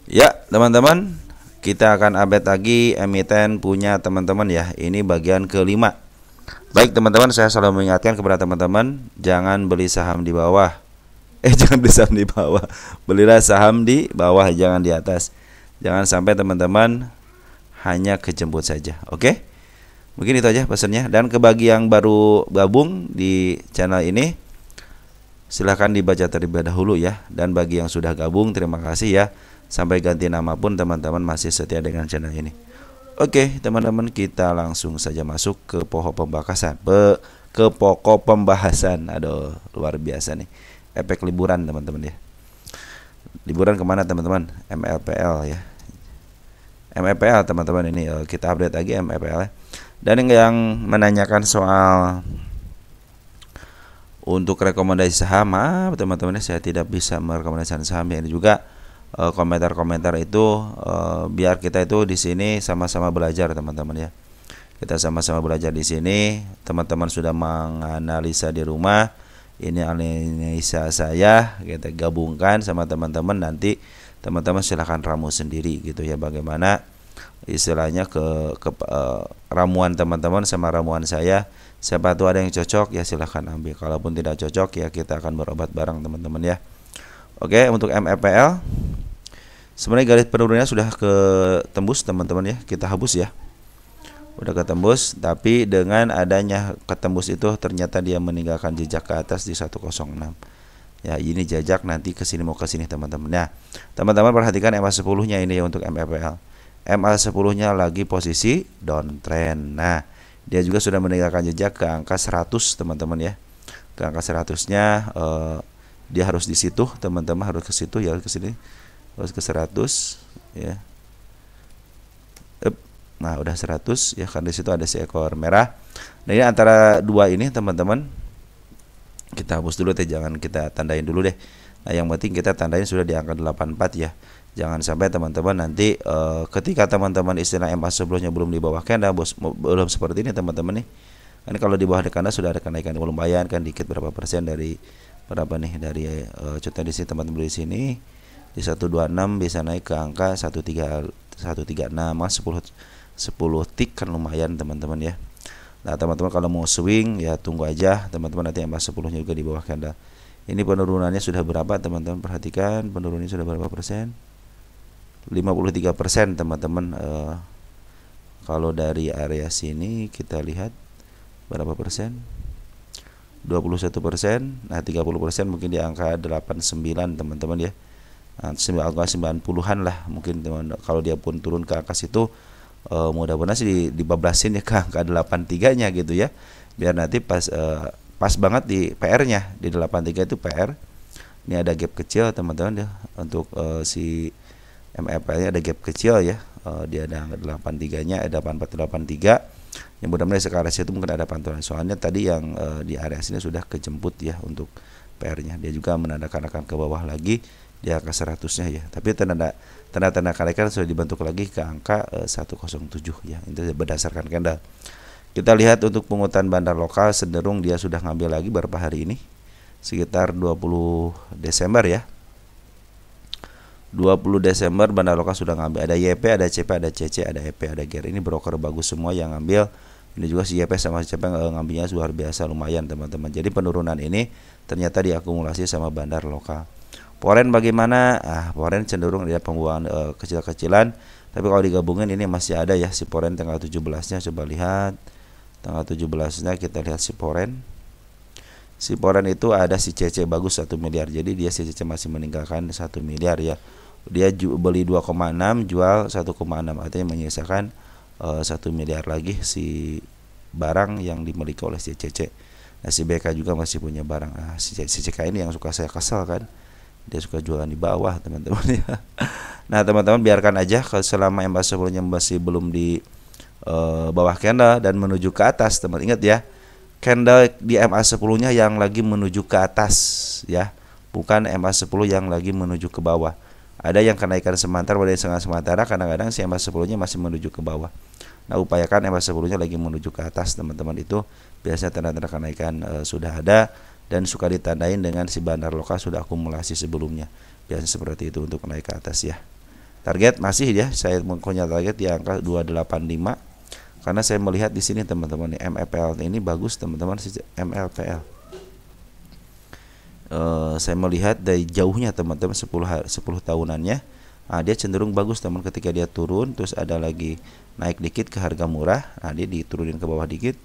Ya, teman-teman, kita akan update lagi emiten punya teman-teman ya. Ini bagian kelima. Baik, teman-teman, saya selalu mengingatkan kepada teman-teman, jangan beli saham di bawah. Jangan beli saham di bawah. Belilah saham di bawah, jangan di atas. Jangan sampai teman-teman hanya kejemput saja. Oke? Mungkin itu aja pesannya. Dan ke bagi yang baru gabung di channel ini, silahkan dibaca terlebih dahulu ya. Dan bagi yang sudah gabung, terima kasih ya. Sampai ganti nama pun teman-teman masih setia dengan channel ini. Oke, teman-teman, kita langsung saja masuk ke pokok pembahasan. Ke pokok pembahasan. Aduh, luar biasa nih. Efek liburan, teman-teman ya. Liburan kemana, teman-teman? MLPL ya. MLPL, teman-teman, ini kita update lagi MLPL ya. Dan yang menanyakan soal untuk rekomendasi saham, teman-teman, saya tidak bisa merekomendasikan saham ya. Ini juga komentar-komentar itu biar kita itu di sini sama-sama belajar, teman-teman ya. Kita sama-sama belajar di sini. Teman-teman sudah menganalisa di rumah. Ini analisa saya, kita gabungkan sama teman-teman. Nanti teman-teman silahkan ramu sendiri gitu ya, bagaimana istilahnya ramuan teman-teman sama ramuan saya. Siapa tahu ada yang cocok ya, silahkan ambil. Kalaupun tidak cocok ya kita akan berobat bareng, teman-teman ya. Oke, untuk MFPL sebenarnya garis penurunannya sudah ketembus, teman-teman ya. Kita hapus ya. Udah ketembus, tapi dengan adanya ketembus itu ternyata dia meninggalkan jejak ke atas di 106. Ya, ini jejak nanti ke sini mau ke sini, teman-teman. Nah, teman-teman perhatikan MA10-nya ini ya untuk MFPL. MA10-nya lagi posisi downtrend. Nah, dia juga sudah meninggalkan jejak ke angka 100, teman-teman ya. Ke angka 100-nya dia harus di situ, teman-teman, harus ke situ ya, ke sini. Harus ke 100 ya. Nah, udah 100 ya, karena di situ ada seekor merah. Nah, ini antara dua ini, teman-teman. Kita hapus dulu deh, jangan kita tandain dulu deh. Nah, yang penting kita tandain sudah di angka 84 ya. Jangan sampai teman-teman nanti ketika teman-teman istilah MA sebelumnya belum di bawah candle, belum seperti ini, teman-teman nih. Kan kalau di bawah candle sudah ada kenaikan lumayan kan, dikit berapa persen dari berapa nih, dari contoh di sini teman-teman di sini di 126 bisa naik ke angka 136, 10 tik kan lumayan, teman-teman ya. Nah, teman-teman kalau mau swing ya tunggu aja, teman-teman, nanti MA 10-nya juga di bawah candle. Ini penurunannya sudah berapa, teman-teman? Perhatikan penurunannya sudah berapa persen? 53%, teman-teman. Kalau dari area sini kita lihat berapa persen? 21%. Nah, 30% mungkin di angka 89, teman-teman ya. Nah, angka 90-an lah mungkin, teman. Kalau dia pun turun ke angka situ, mudah-mudahan sih dibablasin ya ke angka 83-nya gitu ya. Biar nanti pas banget di PR-nya di 83 itu PR. Ini ada gap kecil, teman-teman ya, untuk si MFL-nya ada gap kecil ya. Dia ada 83-nya, ada 8483. Yang mudah-mudahan sekarang situ mungkin ada pantauan. Soalnya tadi yang di area sini sudah kejemput ya untuk PR-nya. Dia juga menandakan akan ke bawah lagi di angka 100-nya ya. Tapi tanda-tanda kenaikan sudah dibentuk lagi ke angka 107 ya. Itu berdasarkan candle. Kita lihat untuk pungutan bandar lokal cenderung dia sudah ngambil lagi beberapa hari ini. Sekitar 20 Desember ya. 20 Desember bandar lokal sudah ngambil. Ada YP, ada CP, ada CC, ada EP, ada GER. Ini broker bagus semua yang ngambil. Ini juga si YP sama si CP ngambilnya luar biasa, lumayan, teman-teman. Jadi penurunan ini ternyata diakumulasi sama bandar lokal. Foreign bagaimana? Foreign cenderung dia pembuangan kecil-kecilan. Tapi kalau digabungin ini masih ada ya si foreign tanggal 17-nya. Coba lihat tanggal 17-nya, kita lihat si foreign. Si foreign itu ada si CC bagus 1 miliar. Jadi dia si CC masih meninggalkan 1 miliar ya. Dia beli 2,6, jual 1,6. Artinya menyisakan 1 miliar lagi si barang yang dimiliki oleh si CC. Nah, si BK juga masih punya barang. Si CK ini yang suka saya kesel kan. Dia suka jualan di bawah, teman-teman ya. Nah, teman-teman biarkan aja selama MA sebelumnya masih belum di bawah candle dan menuju ke atas, teman. Ingat ya, candle di MA 10-nya yang lagi menuju ke atas ya, bukan MA 10 yang lagi menuju ke bawah. Ada yang kenaikan sementara, ada yang setengah sementara, kadang-kadang si MA 10-nya masih menuju ke bawah. Nah, upayakan MA 10-nya lagi menuju ke atas, teman-teman. Itu biasanya tanda-tanda kenaikan sudah ada dan suka ditandain dengan si bandar lokal sudah akumulasi sebelumnya. Biasanya seperti itu untuk naik ke atas ya. Target masih ya, saya punya target di angka 285 karena saya melihat di sini teman-teman MLPL ini bagus teman-teman. MLPL saya melihat dari jauhnya teman-teman 10 tahunannya, dia cenderung bagus teman. Ketika dia turun terus ada lagi naik dikit ke harga murah, dia diturunin ke bawah dikit,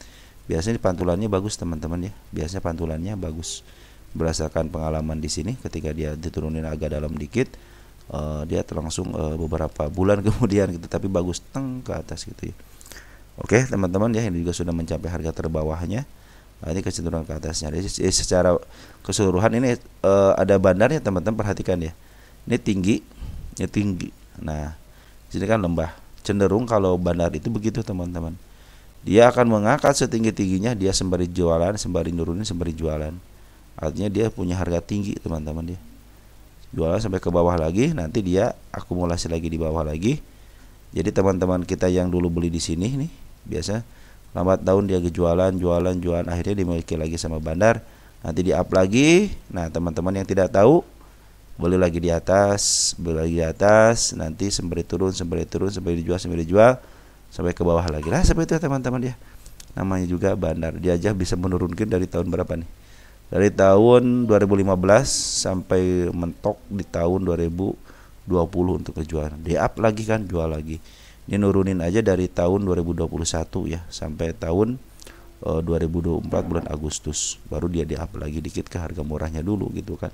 biasanya pantulannya bagus teman-teman ya. Biasanya pantulannya bagus berdasarkan pengalaman di sini. Ketika dia diturunin agak dalam dikit, dia langsung beberapa bulan kemudian gitu, tapi bagus teng ke atas gitu ya. Oke teman-teman ya, ini juga sudah mencapai harga terbawahnya. Ini kecenderungan ke atasnya. Jadi secara keseluruhan ini ada bandarnya teman-teman, perhatikan ya. Ini tinggi, ini tinggi. Nah, sini kan lembah. Cenderung kalau bandar itu begitu teman-teman. Dia akan mengangkat setinggi-tingginya, dia sembari jualan, sembari nurunin, sembari jualan. Artinya dia punya harga tinggi teman-teman dia. Jualan sampai ke bawah lagi, nanti dia akumulasi lagi di bawah lagi. Jadi teman-teman kita yang dulu beli di sini nih, biasa lambat tahun dia jualan, akhirnya dimiliki lagi sama bandar, nanti di up lagi. Nah teman-teman yang tidak tahu, beli lagi di atas, nanti sembari turun, sembari dijual, sampai ke bawah lagi. Nah seperti itu teman-teman ya, namanya juga bandar. Dia aja bisa menurunkan dari tahun berapa nih, dari tahun 2015 sampai mentok di tahun 2020 untuk kejualan. Di up lagi kan, jual lagi. Ini nurunin aja dari tahun 2021 ya sampai tahun 2024 bulan Agustus, baru dia di up lagi dikit ke harga murahnya dulu gitu kan.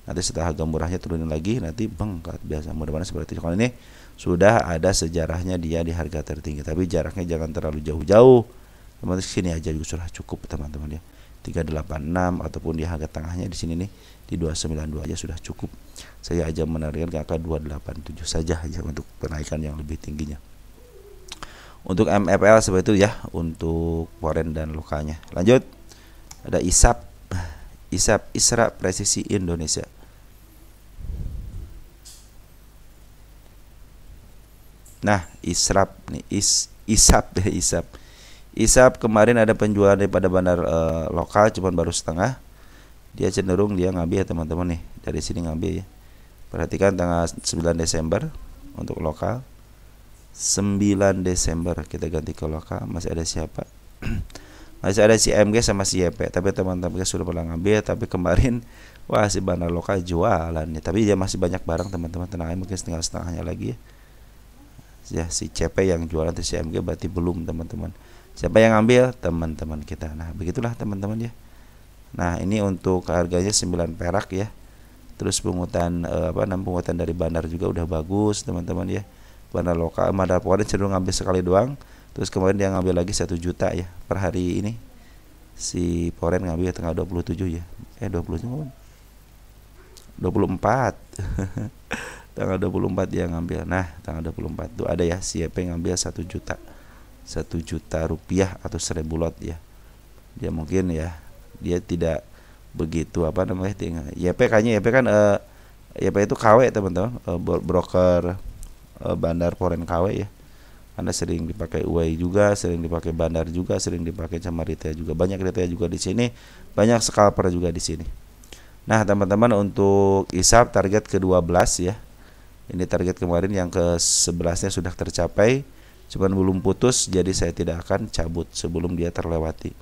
Nanti setelah harga murahnya turunin lagi, nanti bengkat biasa. Mudah-mudahan seperti itu. Kalau ini sudah ada sejarahnya dia di harga tertinggi, tapi jaraknya jangan terlalu jauh-jauh. Teman-teman sini aja juga sudah cukup teman-teman ya. 386 ataupun di harga tengahnya di sini nih di 292 aja sudah cukup. Saya aja menarikkan ke angka 287 saja aja untuk penaikan yang lebih tingginya. Untuk MFL seperti itu ya untuk foreign dan lokalnya. Lanjut, ada ISAP, Isra Presisi Indonesia. Nah, ISRAP nih, ISAP kemarin ada penjualan daripada bandar lokal cuman baru setengah. Dia cenderung dia ngambil ya teman-teman nih, dari sini ngambil ya. Perhatikan tanggal 9 Desember untuk lokal. 9 Desember kita ganti ke lokal, masih ada siapa? Masih ada si MG sama si YP, tapi teman-teman sudah pernah ngambil, tapi kemarin wah si bandar lokal jualannya, tapi dia masih banyak barang teman-teman, tenang aja, mungkin setengahnya lagi ya. Si CP yang jualan, si MG berarti belum teman-teman. Siapa yang ngambil? Teman-teman kita. Nah begitulah teman-teman ya. Nah ini untuk harganya 9 perak ya. Terus pungutan pungutan dari bandar juga udah bagus teman-teman ya. Bandar lokal, bandar foreign cenderung ngambil sekali doang. Terus kemudian dia ngambil lagi 1 juta ya per hari ini. Si foreign ngambil tanggal 27 ya. 27 kan? 24. Tanggal 24 dia ngambil. Nah, tanggal 24 tuh ada ya si YP ngambil 1 juta. 1 juta rupiah atau 1000 lot ya. Dia mungkin ya, dia tidak begitu YP kayaknya YP kan YP itu KW teman-teman, broker bandar foreign KW ya. Anda sering dipakai UAI juga, sering dipakai bandar juga, sering dipakai sama retail juga. Banyak retail juga di sini, banyak scalper juga di sini. Nah, teman-teman untuk ISAP target ke-12 ya. Ini target kemarin yang ke-11-nya sudah tercapai, cuman belum putus, jadi saya tidak akan cabut sebelum dia terlewati.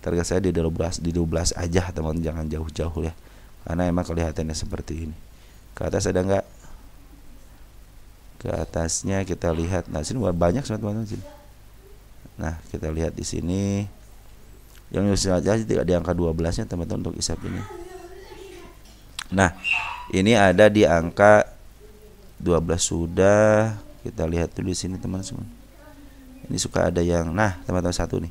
Target saya di 12 aja, teman-teman, jangan jauh-jauh ya. Karena emang kelihatannya seperti ini. Ke atas ada enggak? Ke atasnya kita lihat. Nah, sini banyak teman-teman sini. Nah, kita lihat di sini. Yang nyusul aja di angka 12-nya teman-teman untuk ISAP ini. Nah, ini ada di angka 12 sudah. Kita lihat dulu di sini teman-teman. Ini suka ada yang teman-teman satu nih.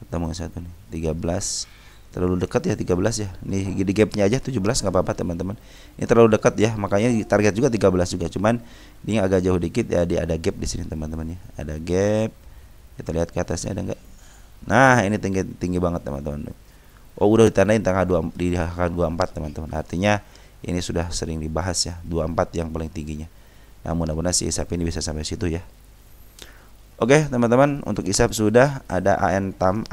Ketemu satu nih. 13. Terlalu dekat ya 13 ya. Ini di gapnya aja 17 nggak apa-apa teman-teman. Ini terlalu dekat ya, makanya target juga 13 juga. Cuman ini agak jauh dikit ya, ada gap di sini teman-teman ya. Ada gap. Kita lihat ke atasnya ada enggak? Nah, ini tinggi banget teman-teman. Oh, udah ditandain tanggal 24 teman-teman. Artinya ini sudah sering dibahas ya, 24 yang paling tingginya. Nah, mudah-mudahan si ISAP ini bisa sampai situ ya. Oke, teman-teman, untuk ISAP sudah ada Antam.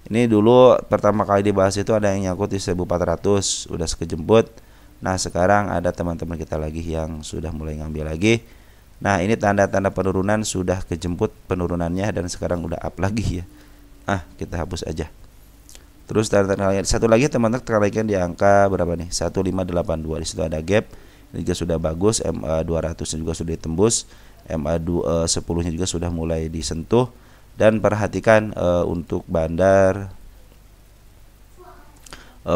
Ini dulu pertama kali dibahas itu ada yang nyangkut di 1400, udah sekejemput. Nah sekarang ada teman-teman kita lagi yang sudah mulai ngambil lagi. Nah ini tanda-tanda penurunan sudah kejemput penurunannya dan sekarang udah up lagi ya. Kita hapus aja. Terus tanda-tanda satu lagi teman-teman kenaikan di angka berapa nih? 1582. Di situ ada gap. Ini juga sudah bagus. MA 200 juga sudah ditembus. MA 10-nya juga sudah mulai disentuh. Dan perhatikan untuk bandar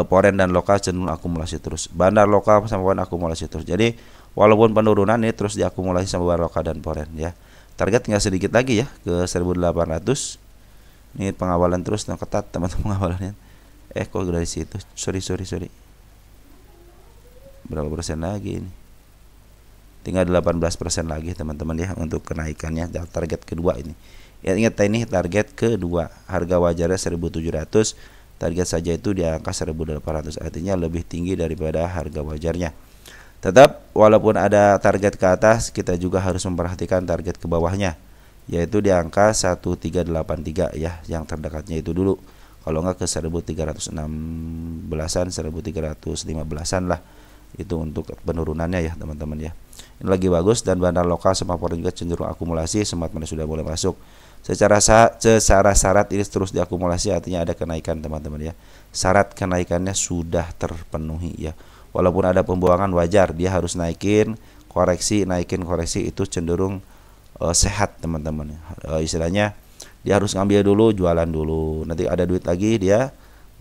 poren dan lokal cenderung akumulasi terus. Bandar lokal sama poren akumulasi terus. Jadi walaupun penurunan ini terus diakumulasi sama bandar lokal dan poren ya. Target tinggal sedikit lagi ya ke 1800. Ini pengawalan terus ketat teman-teman pengawalannya. Kok dari situ? Sorry. Berapa persen lagi ini? Tinggal 18% lagi teman-teman ya untuk kenaikannya. Target kedua ini. Ya ingat ini target kedua. Harga wajarnya 1700. Target saja itu di angka 1800, artinya lebih tinggi daripada harga wajarnya. Tetap walaupun ada target ke atas, kita juga harus memperhatikan target ke bawahnya, yaitu di angka 1383 ya, yang terdekatnya itu dulu. Kalau enggak ke 1316-an, 1315-an lah. Itu untuk penurunannya ya teman-teman ya. Ini lagi bagus dan bandar lokal sama poren juga cenderung akumulasi, smart money sudah boleh masuk. Secara syarat ini terus diakumulasi, artinya ada kenaikan teman-teman ya. Syarat kenaikannya sudah terpenuhi ya. Walaupun ada pembuangan wajar, dia harus naikin koreksi itu cenderung sehat teman-teman. Istilahnya dia harus ngambil dulu, jualan dulu. Nanti ada duit lagi dia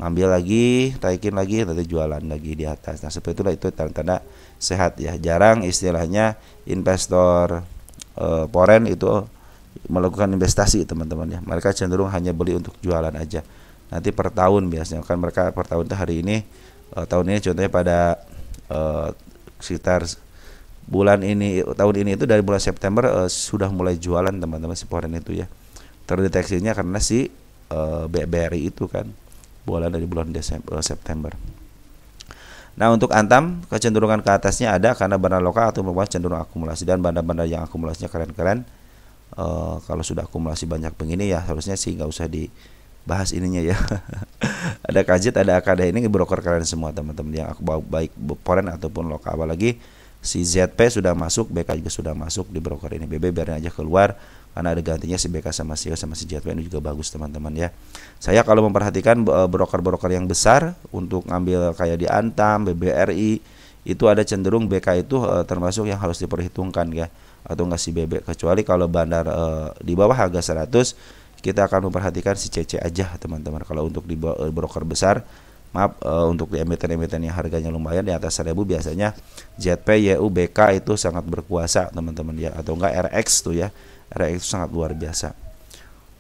ngambil lagi, naikin lagi, nanti jualan lagi di atas. Nah seperti itulah, itu tanda-tanda sehat ya. Jarang istilahnya investor poren itu melakukan investasi teman-teman ya. Mereka cenderung hanya beli untuk jualan aja. Nanti per tahun biasanya kan mereka per tahun itu hari ini tahun ini contohnya pada sekitar bulan ini, tahun ini itu dari bulan September sudah mulai jualan teman-teman si poren itu ya. Terdeteksinya karena si BRI itu kan bulan dari bulan September. Nah untuk Antam kecenderungan ke atasnya ada karena bandar lokal atau merupakan cenderung akumulasi, dan bandar-bandar yang akumulasinya keren-keren. Kalau sudah akumulasi banyak begini ya harusnya sih nggak usah dibahas ininya ya. Ada Kajit, ada AKD, ini broker kalian semua teman-teman yang baik poren ataupun lokal. Apalagi si ZP sudah masuk, BK juga sudah masuk di broker ini. BB biarin aja keluar karena ada gantinya si BK sama si ZP, ini juga bagus teman-teman ya. Saya kalau memperhatikan broker-broker yang besar untuk ngambil kayak di Antam, BBRI, itu ada cenderung BK itu termasuk yang harus diperhitungkan ya, atau enggak si BB, kecuali kalau bandar di bawah harga 100 kita akan memperhatikan si CC aja teman-teman. Kalau untuk di broker besar, maaf, untuk di emiten-emiten yang harganya lumayan di atas 1000 biasanya ZP, YU, BK itu sangat berkuasa teman-teman ya, atau enggak RX tuh ya. RX itu sangat luar biasa.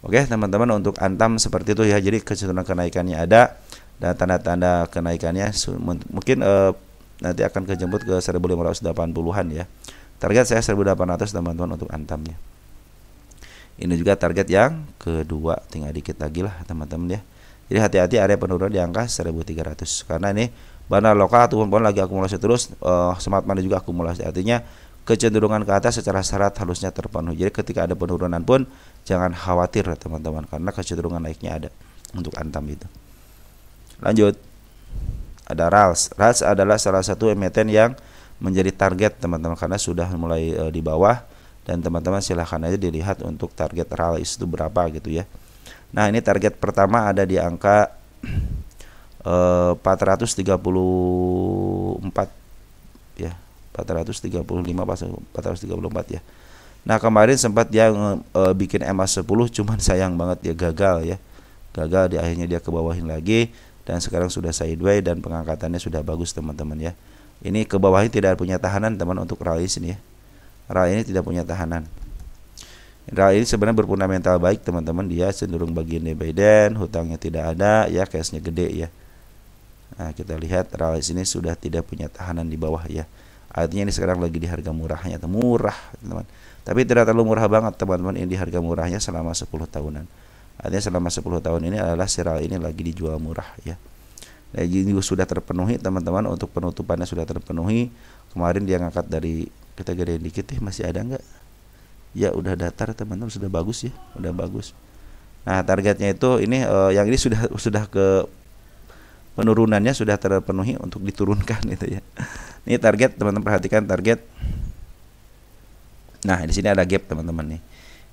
Oke teman-teman, untuk Antam seperti itu ya. Jadi kecenderungan kenaikannya ada dan tanda-tanda kenaikannya mungkin nanti akan kejemput ke 1580-an ya. Target saya 1800 teman-teman untuk Antamnya. Ini juga target yang kedua, tinggal dikit lagi lah teman-teman ya. Jadi hati-hati area penurunan di angka 1300 karena ini bandar lokal ataupun lagi akumulasi terus, smart money juga akumulasi, artinya kecenderungan ke atas secara syarat harusnya terpenuhi. Jadi ketika ada penurunan pun jangan khawatir teman-teman, karena kecenderungan naiknya ada untuk Antam itu. Lanjut, ada RALS. RALS adalah salah satu emiten yang menjadi target teman-teman karena sudah mulai di bawah, dan teman-teman silahkan aja dilihat untuk target RALS itu berapa gitu ya. Nah ini target pertama ada di angka 434 ya, 435 434 ya. Nah kemarin sempat dia bikin MA 10, cuman sayang banget dia gagal ya. Gagal, di akhirnya dia ke bawahin lagi, dan sekarang sudah sideways dan pengangkatannya sudah bagus teman-teman ya. Ini ke bawahnya tidak punya tahanan teman untuk RALS ini ya. RAL ini tidak punya tahanan. RAL ini sebenarnya berfundamental baik teman-teman, dia cenderung bagian dividen, hutangnya tidak ada ya, cashnya gede ya. Nah kita lihat RAL ini sudah tidak punya tahanan di bawah ya. Artinya ini sekarang lagi di harga murahnya, murah teman-teman. Tapi tidak terlalu murah banget teman-teman, ini di harga murahnya selama 10 tahunan. Artinya selama 10 tahun ini adalah si RAL ini lagi dijual murah ya. Nah, ini sudah terpenuhi teman-teman, untuk penutupannya sudah terpenuhi. Kemarin dia ngangkat dari, kita gedein dikit masih ada nggak? Ya udah datar teman-teman, sudah bagus ya, udah bagus. Nah targetnya itu ini yang ini sudah ke penurunannya sudah terpenuhi untuk diturunkan gitu ya. Ini target, teman-teman perhatikan target. Nah, di sini ada gap teman-teman nih.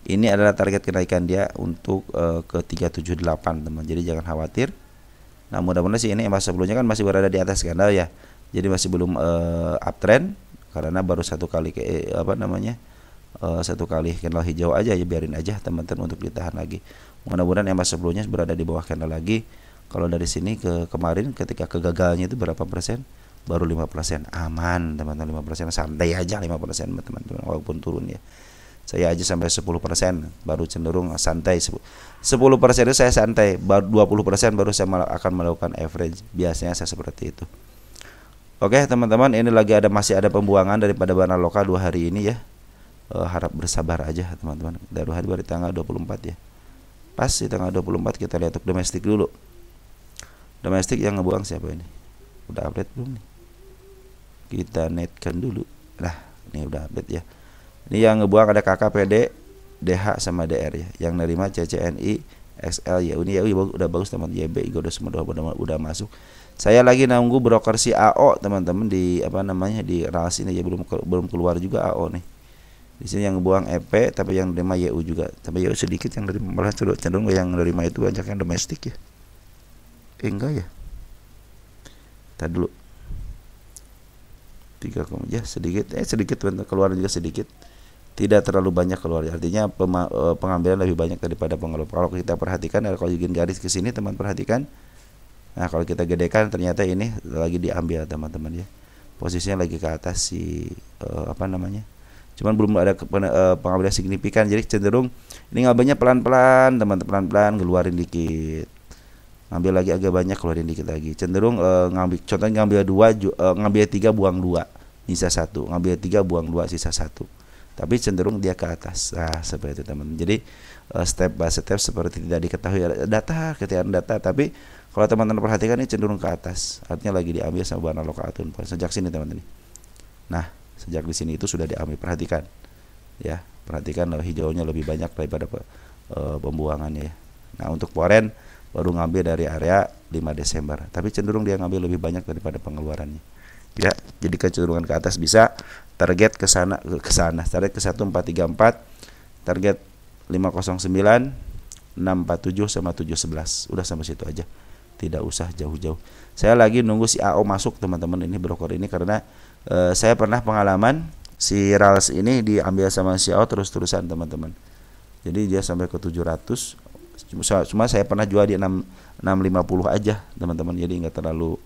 Ini adalah target kenaikan dia untuk ke 378 teman. Jadi jangan khawatir. Nah, mudah-mudahan sih ini emas sebelumnya kan masih berada di atas skandal ya. Jadi masih belum uptrend karena baru satu kali satu kali candle hijau aja ya, biarin aja teman-teman untuk ditahan lagi. Mudah-mudahan emas sebelumnya berada di bawah candle lagi. Kalau dari sini ke kemarin ketika kegagalannya itu berapa persen? Baru 5%. Aman teman-teman, 5%, santai aja 5% teman-teman walaupun turun ya. Saya aja sampai 10% baru cenderung santai. 10% itu saya santai, baru 20% baru saya akan melakukan average. Biasanya saya seperti itu. Oke teman-teman, ini masih ada pembuangan daripada barang lokal 2 hari ini ya. Harap bersabar aja teman-teman. Dari hari baru tanggal 24 ya. Pas di tanggal 24 kita lihat untuk domestik dulu. Domestik yang ngebuang siapa ini? Udah update belum nih? Kita netkan dulu. Nah, ini udah update ya. Ini yang ngebuang ada KKPD, DH sama DR ya. Yang nerima CCNI, XL ya. Ini ya udah bagus teman. YB juga udah masuk. Saya lagi nunggu broker si AO teman-teman di di ras ini ya, belum keluar juga AO nih. Di sini yang ngebuang EP tapi yang nerima YU juga. Tapi YU sedikit yang nerima, malah cenderung yang nerima itu banyak yang domestik ya. Enggak ya. Tadi dulu 3, ya sedikit keluar juga sedikit, tidak terlalu banyak keluar, artinya pengambilan lebih banyak daripada pengeluaran. Kalau kita perhatikan, kalau bikin garis ke sini teman perhatikan, nah kalau kita gedekan ternyata ini lagi diambil teman-teman ya, posisinya lagi ke atas cuman belum ada pengambilan signifikan, jadi cenderung ini ngambilnya pelan-pelan teman-teman, pelan-pelan ngeluarin dikit, ngambil lagi agak banyak, keluarin dikit lagi, cenderung contohnya ngambil 3 buang 2 sisa 1, ngambil 3 buang 2 sisa 1, tapi cenderung dia ke atas. Nah seperti itu teman. Jadi step by step seperti tidak diketahui keterangan data, tapi kalau teman-teman perhatikan ini cenderung ke atas, artinya lagi diambil sama barang lokal atau sejak sini teman-teman. Nah sejak di sini itu sudah diambil, perhatikan ya, perhatikan hijaunya lebih banyak daripada pembuangannya ya. Nah untuk foreign baru ngambil dari area 5 Desember, tapi cenderung dia ngambil lebih banyak daripada pengeluarannya ya. Jadi kecenderungan ke atas bisa, target ke sana target ke 1434, target 509, 647 sama 711, udah sampai situ aja, tidak usah jauh-jauh. Saya lagi nunggu si AO masuk teman-teman, ini broker ini karena saya pernah pengalaman si RALS ini diambil sama si AO terus-terusan teman-teman, jadi dia sampai ke 700. Cuma saya pernah jual di 650 aja teman-teman, jadi nggak terlalu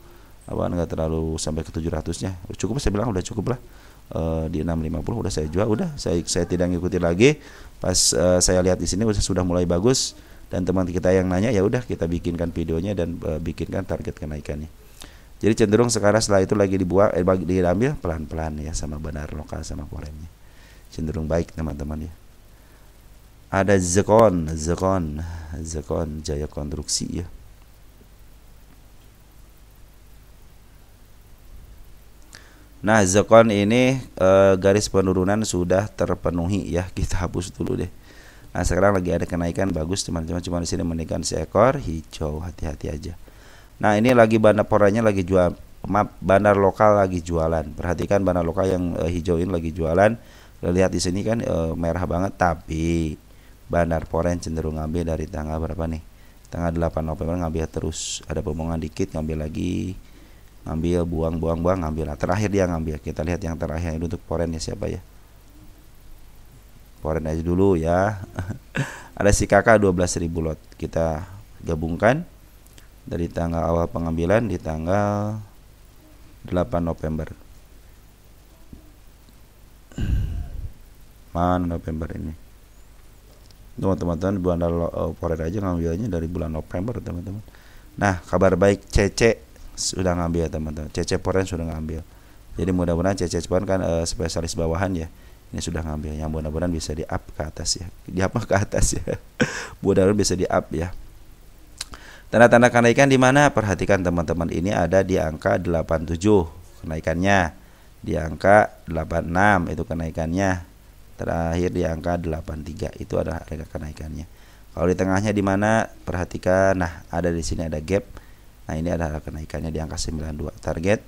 sampai ke 700-nya. Cukup, saya bilang udah cukup lah. Di 650 udah saya jual, udah saya tidak ngikuti lagi. Pas saya lihat di sini sudah mulai bagus, dan teman kita yang nanya, ya udah kita bikinkan videonya dan bikinkan target kenaikannya. Jadi cenderung sekarang setelah itu lagi diambil pelan-pelan ya, sama benar lokal sama foreignnya, cenderung baik teman-teman ya. Ada Zekon Jaya Konstruksi ya. Nah Zekon ini garis penurunan sudah terpenuhi ya, kita hapus dulu deh. Nah sekarang lagi ada kenaikan bagus teman-teman, cuma di sini menaikkan seekor hijau, hati-hati aja. Nah ini lagi bandar poranya lagi jual, bandar lokal lagi jualan. Perhatikan bandar lokal yang hijau ini lagi jualan. Lihat di sini kan merah banget, tapi bandar foreign cenderung ngambil dari tanggal berapa nih? Tanggal 8 November ngambil terus. Ada pembuangan dikit, ngambil lagi. Ngambil, buang, ngambil. Nah, terakhir dia ngambil. Kita lihat yang terakhir itu untuk foreign ya, siapa ya? Foreign aja dulu ya. Ada si kakak 12.000 lot. Kita gabungkan dari tanggal awal pengambilan di tanggal 8 November. Mana November ini? Teman-teman bulan foreign aja ngambilnya dari bulan November teman-teman. Nah kabar baik, CC sudah ngambil teman-teman, CC foreign sudah ngambil. Jadi mudah-mudahan CC foreign kan spesialis bawahan ya, ini sudah ngambil. Yang mudah-mudahan bisa di up ke atas ya, di up ke atas ya. Mudah-mudahan bisa di up ya. Tanda-tanda kenaikan di mana? Perhatikan teman-teman, ini ada di angka 87 kenaikannya, di angka 86 itu kenaikannya, terakhir di angka 83 itu adalah harga kenaikannya. Kalau di tengahnya di mana? Perhatikan, nah ada di sini ada gap Nah ini ada kenaikannya di angka 92. Target,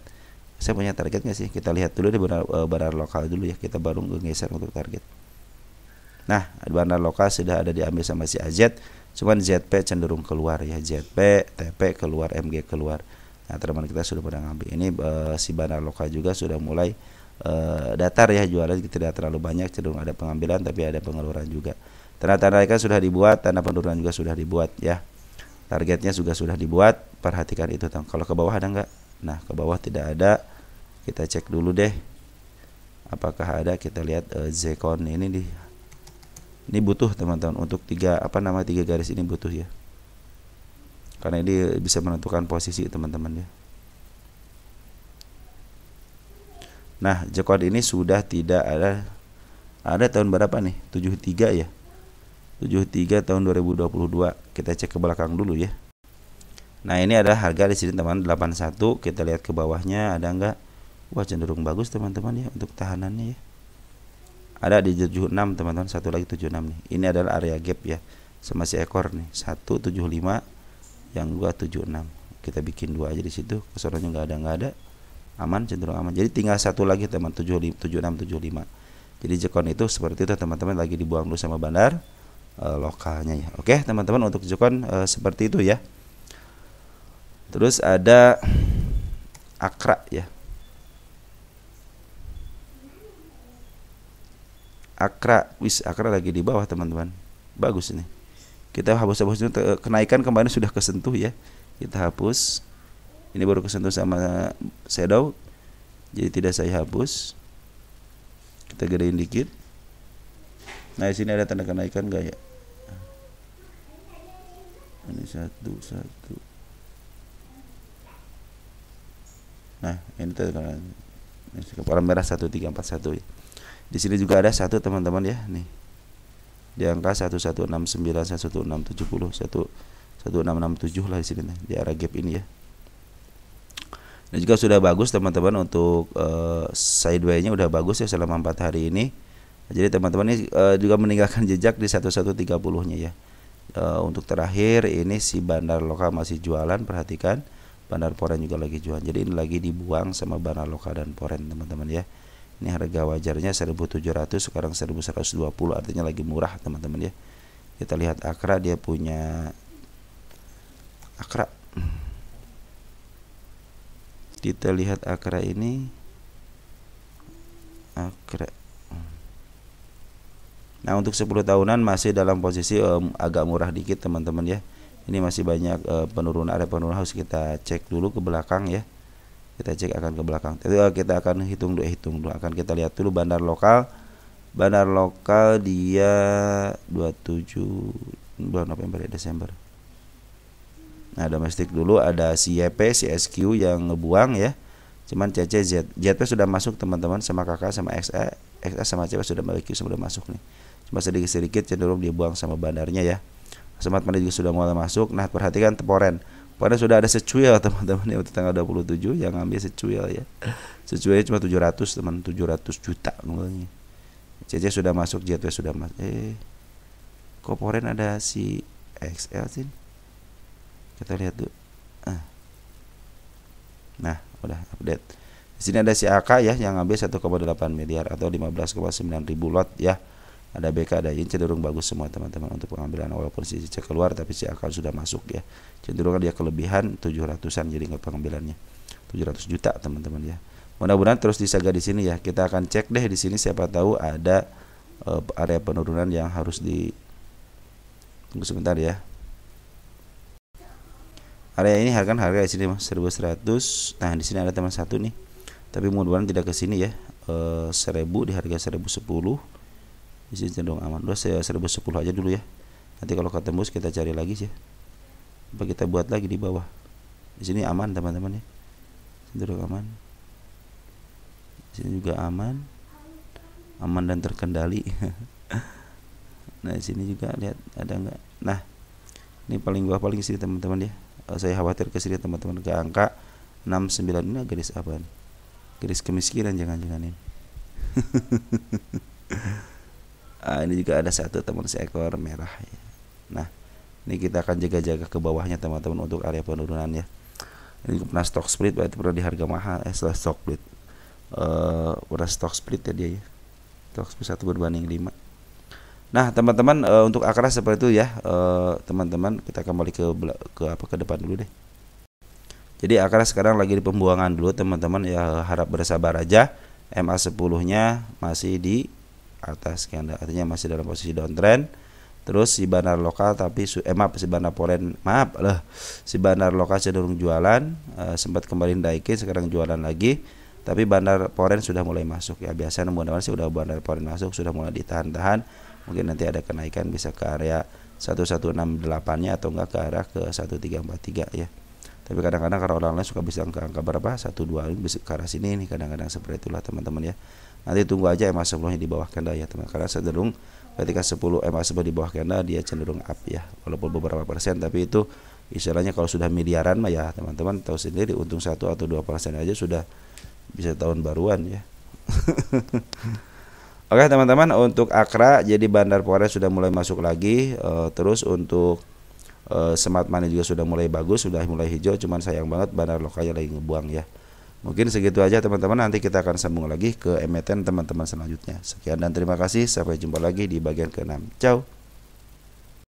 saya punya target nggak sih? Kita lihat dulu di bandar lokal dulu ya, kita baru geser untuk target. Nah bandar lokal sudah ada diambil sama si AZ, cuman ZP cenderung keluar ya, ZP, TP keluar, MG keluar. Nah teman kita sudah pada ngambil. Ini si bandar lokal juga sudah mulai datar ya, jualan tidak terlalu banyak, cenderung ada pengambilan tapi ada pengeluaran juga. Tanda-tanda ikan sudah dibuat, tanda penurunan juga sudah dibuat ya. Targetnya juga sudah dibuat, perhatikan itu. Kalau ke bawah ada nggak? Nah ke bawah tidak ada, kita cek dulu deh apakah ada. Kita lihat Zekon ini butuh teman-teman untuk tiga garis ini butuh ya, karena ini bisa menentukan posisi teman-teman ya. Nah Zekon ini sudah tidak ada tahun berapa nih? 73 ya, 73 tahun 2022. Kita cek ke belakang dulu ya. Nah ini ada harga di sini teman 81. Kita lihat ke bawahnya ada enggak? Wah cenderung bagus teman-teman ya untuk tahanannya ya. Ada di 76 teman-teman, satu lagi 76 nih. Ini adalah area gap ya, sama si ekor nih 175, yang dua 76. Kita bikin dua aja di situ. Kesononya nggak ada, aman, cenderung aman. Jadi tinggal satu lagi teman 76 75. Jadi Zekon itu seperti itu teman-teman, lagi dibuang dulu sama bandar lokalnya ya. Oke teman-teman, untuk Zekon seperti itu ya. Terus ada Akra ya. Akra lagi di bawah teman-teman. Bagus ini. Kita hapus itu, kenaikan kemarin sudah kesentuh ya. Kita hapus. Ini baru kesentuh sama shadow. Jadi tidak saya hapus. Kita gedein dikit. Nah, di sini ada tanda kenaikan enggak ya? Ini satu. Nah, ini tanda kepala merah 1341 ya. Di sini juga ada satu teman-teman ya, nih. Di angka 1169, 1670, 1667 lah di sini nih, di area gap ini ya. Dan juga sudah bagus teman-teman untuk sideway-nya udah bagus ya selama 4 hari ini. Jadi teman-teman ini juga meninggalkan jejak di 1130-nya ya. Untuk terakhir ini si bandar lokal masih jualan, perhatikan. Bandar Poren juga lagi jualan. Jadi ini lagi dibuang sama bandar lokal dan Poren teman-teman ya. Ini harga wajarnya 1.700, sekarang 1.120, artinya lagi murah teman-teman ya. Kita lihat Akra, dia punya Akra. Kita lihat Akra ini. Akra. Nah, untuk 10 tahunan masih dalam posisi agak murah dikit teman-teman ya. Ini masih banyak penurunan, ada penurunan, harus kita cek dulu ke belakang ya. Kita cek akan ke belakang. Jadi kita akan hitung dulu. Akan kita lihat dulu bandar lokal. Bandar lokal dia 27 bulan November ya, Desember. Nah, domestik dulu ada si YP, si SQ yang ngebuang ya. Cuman CC ZP sudah masuk teman-teman, sama kakak sama XA sama CP sudah masuk nih. Cuma sedikit-sedikit cenderung dibuang sama bandarnya ya. Smart Money juga sudah mulai masuk. Nah, perhatikan Poren. Poren sudah ada secuil teman-teman ya, untuk tanggal 27 yang ngambil secuil ya. Secuilnya cuma 700 teman, 700 juta ngambilnya. CC sudah masuk, JTW sudah masuk. Kok Poren ada si XL sih? Kita lihat dulu. Nah, udah update. Di sini ada si AK ya yang ngambil 1,8 miliar atau 15,9 ribu lot ya. Ada BK, ada ini cenderung bagus semua teman-teman untuk pengambilan, walaupun si CC keluar tapi si akal sudah masuk ya. Cenderung dia kelebihan 700-an, jadi nggak pengambilannya 700 juta teman-teman ya. Mudah-mudahan terus disaga di sini ya. Kita akan cek deh di sini, siapa tahu ada area penurunan yang harus di. Tunggu sebentar ya. Area ini harga di sini Mas 1100. Nah, di sini ada teman satu nih. Tapi mudah-mudahan tidak ke sini ya. 1000 di harga 1010. Di sini cenderung aman. Udah saya 1010 aja dulu ya. Nanti kalau ketembus kita cari lagi sih. Apa kita buat lagi di bawah. Di sini aman teman-teman ya. Cenderung aman. Di sini juga aman. Aman dan terkendali. Nah, di sini juga lihat ada enggak. Nah, ini paling bawah paling sini teman-teman ya. Saya khawatir ke sini teman-teman, ke angka 69 ini garis apa nih? Garis kemiskinan jangan-jangan ini. Ini juga ada satu teman seekor merah ya. Nah, ini kita akan jaga-jaga ke bawahnya teman-teman untuk area penurunan ya. Ini pernah stock split, berarti pernah di harga mahal. Setelah stock split, pernah stock split ya dia ya. Stock split 1/5. Nah teman-teman, untuk Akra seperti itu ya. Teman-teman, kita kembali ke depan dulu deh. Jadi Akra sekarang lagi di pembuangan dulu teman-teman ya, harap bersabar aja. MA10 nya masih di atas candle, artinya masih dalam posisi downtrend. Terus si bandar lokal tapi si bandar foreign, si bandar lokal cenderung jualan, sempat kembali naikin, sekarang jualan lagi. Tapi bandar foreign sudah mulai masuk ya, biasanya mudah-mudahan sih udah bandar foreign masuk, sudah mulai ditahan-tahan. Mungkin nanti ada kenaikan bisa ke area 1168-nya atau enggak ke arah ke 1343 ya. Tapi kadang-kadang karena orang lain suka bisa angka berapa 12 ini bisa ke arah sini nih, kadang-kadang seperti itulah teman-teman ya. Nanti tunggu aja MA10-nya di bawah candle ya teman, karena cenderung ketika 10 MA10 di bawah candle dia cenderung up ya, walaupun beberapa persen, tapi itu istilahnya kalau sudah miliaran mah ya teman-teman tahu sendiri, untung 1 atau 2% aja sudah bisa tahun baruan ya. Oke teman-teman, untuk Akra jadi bandar foreign sudah mulai masuk lagi, terus untuk smart money juga sudah mulai bagus, sudah mulai hijau, cuman sayang banget bandar lokalnya lagi ngebuang ya. Mungkin segitu aja teman-teman, nanti kita akan sambung lagi ke emiten teman-teman selanjutnya. Sekian dan terima kasih, sampai jumpa lagi di bagian ke-6. Ciao.